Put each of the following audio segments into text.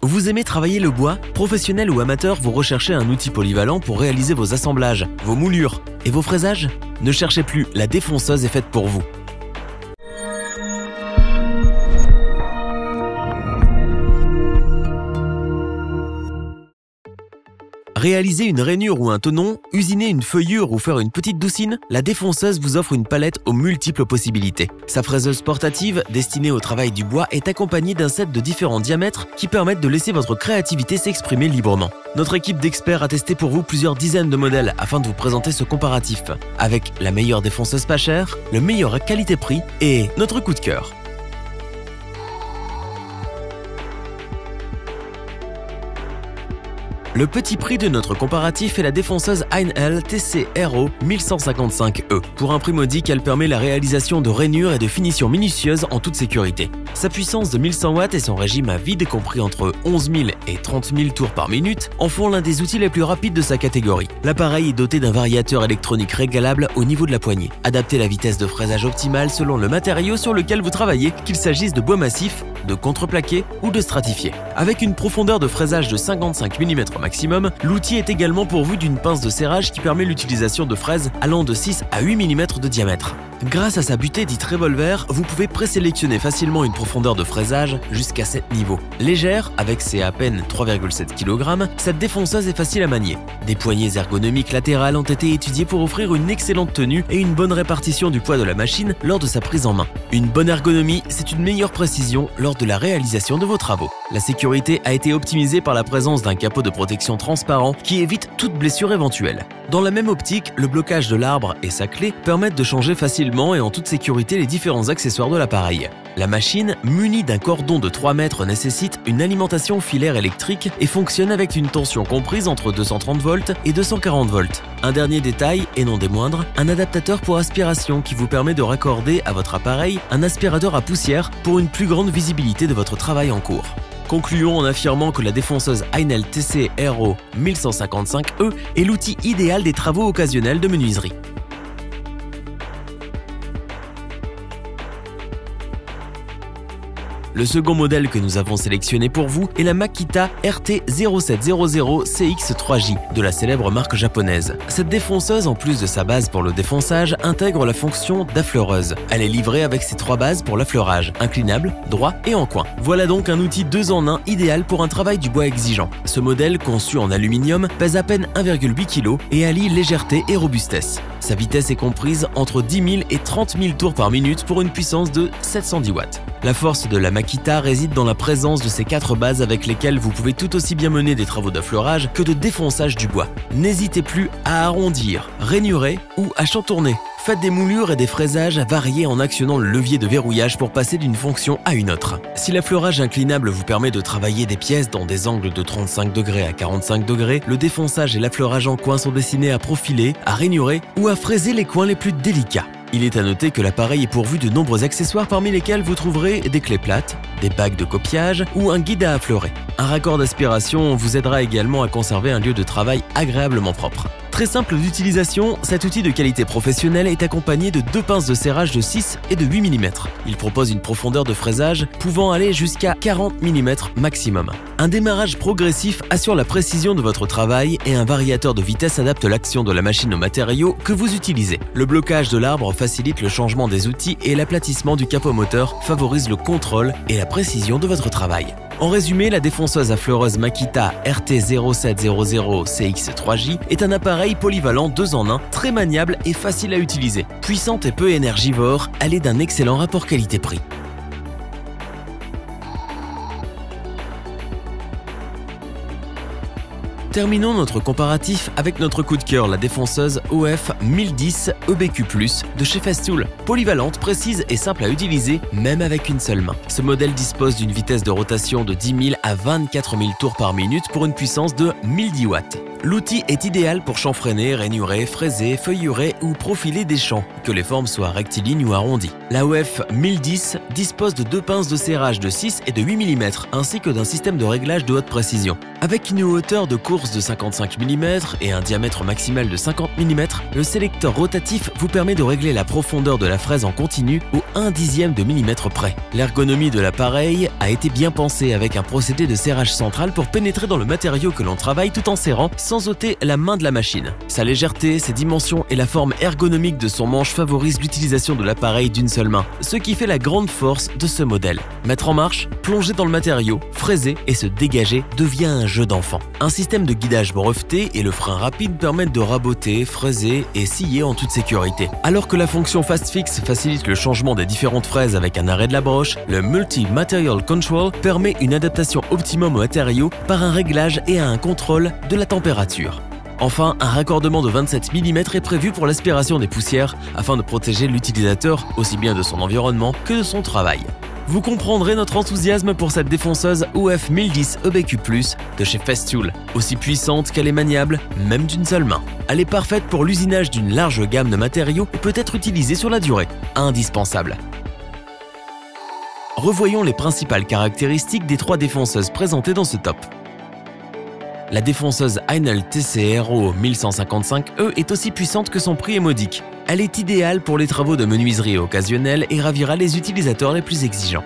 Vous aimez travailler le bois? Professionnel ou amateur, vous recherchez un outil polyvalent pour réaliser vos assemblages, vos moulures et vos fraisages? Ne cherchez plus, la défonceuse est faite pour vous. Réaliser une rainure ou un tenon, usiner une feuillure ou faire une petite doucine, la défonceuse vous offre une palette aux multiples possibilités. Sa fraiseuse portative, destinée au travail du bois, est accompagnée d'un set de différents diamètres qui permettent de laisser votre créativité s'exprimer librement. Notre équipe d'experts a testé pour vous plusieurs dizaines de modèles afin de vous présenter ce comparatif, avec la meilleure défonceuse pas chère, le meilleur qualité-prix et notre coup de cœur. Le petit prix de notre comparatif est la défonceuse Heinl TC Aero 1155E. Pour un prix modique, elle permet la réalisation de rainures et de finitions minutieuses en toute sécurité. Sa puissance de 1100 watts et son régime à vide compris entre 11 000 et 30 000 tours par minute en font l'un des outils les plus rapides de sa catégorie. L'appareil est doté d'un variateur électronique régalable au niveau de la poignée. Adaptez la vitesse de fraisage optimale selon le matériau sur lequel vous travaillez, qu'il s'agisse de bois massif, de contreplaqué ou de stratifié. Avec une profondeur de fraisage de 55 mm maximum, l'outil est également pourvu d'une pince de serrage qui permet l'utilisation de fraises allant de 6 à 8 mm de diamètre. Grâce à sa butée dite revolver, vous pouvez présélectionner facilement une profondeur de fraisage jusqu'à 7 niveaux. Légère, avec ses à peine 3,7 kg, cette défonceuse est facile à manier. Des poignées ergonomiques latérales ont été étudiées pour offrir une excellente tenue et une bonne répartition du poids de la machine lors de sa prise en main. Une bonne ergonomie, c'est une meilleure précision lors de la réalisation de vos travaux. La sécurité a été optimisée par la présence d'un capot de protection transparent qui évite toute blessure éventuelle. Dans la même optique, le blocage de l'arbre et sa clé permettent de changer facilement et en toute sécurité les différents accessoires de l'appareil. La machine, munie d'un cordon de 3 mètres, nécessite une alimentation filaire électrique et fonctionne avec une tension comprise entre 230 volts et 240 volts. Un dernier détail, et non des moindres, un adaptateur pour aspiration qui vous permet de raccorder à votre appareil un aspirateur à poussière pour une plus grande visibilité de votre travail en cours. Concluons en affirmant que la défonceuse Heinl TC Aero 1155E est l'outil idéal des travaux occasionnels de menuiserie. Le second modèle que nous avons sélectionné pour vous est la Makita RT0700CX3J de la célèbre marque japonaise. Cette défonceuse, en plus de sa base pour le défonçage, intègre la fonction d'affleureuse. Elle est livrée avec ses 3 bases pour l'affleurage, inclinable, droit et en coin. Voilà donc un outil 2 en 1 idéal pour un travail du bois exigeant. Ce modèle, conçu en aluminium, pèse à peine 1,8 kg et allie légèreté et robustesse. Sa vitesse est comprise entre 10 000 et 30 000 tours par minute pour une puissance de 710 watts. La force de la Makita réside dans la présence de ces 4 bases avec lesquelles vous pouvez tout aussi bien mener des travaux d'affleurage que de défonçage du bois. N'hésitez plus à arrondir, rainurer ou à chantourner. Faites des moulures et des fraisages variés en actionnant le levier de verrouillage pour passer d'une fonction à une autre. Si l'affleurage inclinable vous permet de travailler des pièces dans des angles de 35 degrés à 45 degrés, le défonçage et l'affleurage en coin sont destinés à profiler, à rainurer ou à fraiser les coins les plus délicats. Il est à noter que l'appareil est pourvu de nombreux accessoires parmi lesquels vous trouverez des clés plates, des bagues de copiage ou un guide à affleurer. Un raccord d'aspiration vous aidera également à conserver un lieu de travail agréablement propre. Très simple d'utilisation, cet outil de qualité professionnelle est accompagné de 2 pinces de serrage de 6 et de 8 mm. Il propose une profondeur de fraisage pouvant aller jusqu'à 40 mm maximum. Un démarrage progressif assure la précision de votre travail et un variateur de vitesse adapte l'action de la machine aux matériaux que vous utilisez. Le blocage de l'arbre facilite le changement des outils et l'aplatissement du capot moteur favorise le contrôle et la précision de votre travail. En résumé, la défonceuse affleureuse Makita RT0700CX3J est un appareil polyvalent 2 en 1, très maniable et facile à utiliser. Puissante et peu énergivore, elle est d'un excellent rapport qualité-prix. Terminons notre comparatif avec notre coup de cœur, la défonceuse OF 1010 EBQ+, de chez Festool. Polyvalente, précise et simple à utiliser, même avec une seule main. Ce modèle dispose d'une vitesse de rotation de 10 000 à 24 000 tours par minute pour une puissance de 1010 watts. L'outil est idéal pour chanfreiner, rainurer, fraiser, feuillurer ou profiler des champs, que les formes soient rectilignes ou arrondies. La OF 1010 dispose de 2 pinces de serrage de 6 et de 8 mm, ainsi que d'un système de réglage de haute précision. Avec une hauteur de course de 55 mm et un diamètre maximal de 50 mm, le sélecteur rotatif vous permet de régler la profondeur de la fraise en continu au 1/10 de millimètre près. L'ergonomie de l'appareil a été bien pensée avec un procédé de serrage central pour pénétrer dans le matériau que l'on travaille tout en serrant sans ôter la main de la machine. Sa légèreté, ses dimensions et la forme ergonomique de son manche favorisent l'utilisation de l'appareil d'une seule main, ce qui fait la grande force de ce modèle. Mettre en marche, plonger dans le matériau, fraiser et se dégager devient un jeu d'enfant. Un système de guidage breveté et le frein rapide permettent de raboter, fraiser et scier en toute sécurité. Alors que la fonction Fast Fix facilite le changement des différentes fraises avec un arrêt de la broche, le Multi-Material Control permet une adaptation optimum au matériau par un réglage et un contrôle de la température. Enfin, un raccordement de 27 mm est prévu pour l'aspiration des poussières afin de protéger l'utilisateur aussi bien de son environnement que de son travail. Vous comprendrez notre enthousiasme pour cette défonceuse OF 1010 EBQ+, de chez Festool, aussi puissante qu'elle est maniable, même d'une seule main. Elle est parfaite pour l'usinage d'une large gamme de matériaux et peut être utilisée sur la durée. Indispensable. Revoyons les principales caractéristiques des 3 défonceuses présentées dans ce top. La défonceuse Heinel TC-Aero 1155E est aussi puissante que son prix est modique. Elle est idéale pour les travaux de menuiserie occasionnels et ravira les utilisateurs les plus exigeants.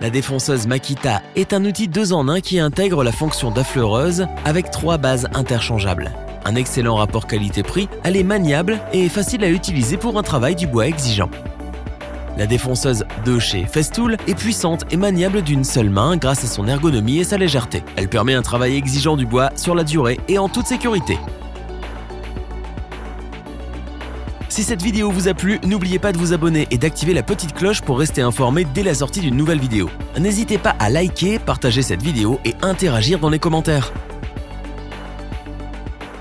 La défonceuse Makita est un outil 2 en 1 qui intègre la fonction d'affleureuse avec 3 bases interchangeables. Un excellent rapport qualité-prix, elle est maniable et facile à utiliser pour un travail du bois exigeant. La défonceuse de chez Festool est puissante et maniable d'une seule main grâce à son ergonomie et sa légèreté. Elle permet un travail exigeant du bois sur la durée et en toute sécurité. Si cette vidéo vous a plu, n'oubliez pas de vous abonner et d'activer la petite cloche pour rester informé dès la sortie d'une nouvelle vidéo. N'hésitez pas à liker, partager cette vidéo et interagir dans les commentaires.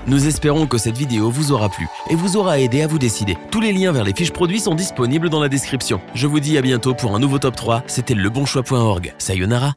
Nous espérons que cette vidéo vous aura plu et vous aura aidé à vous décider. Tous les liens vers les fiches produits sont disponibles dans la description. Je vous dis à bientôt pour un nouveau top 3, c'était lebonchoix.org. Sayonara.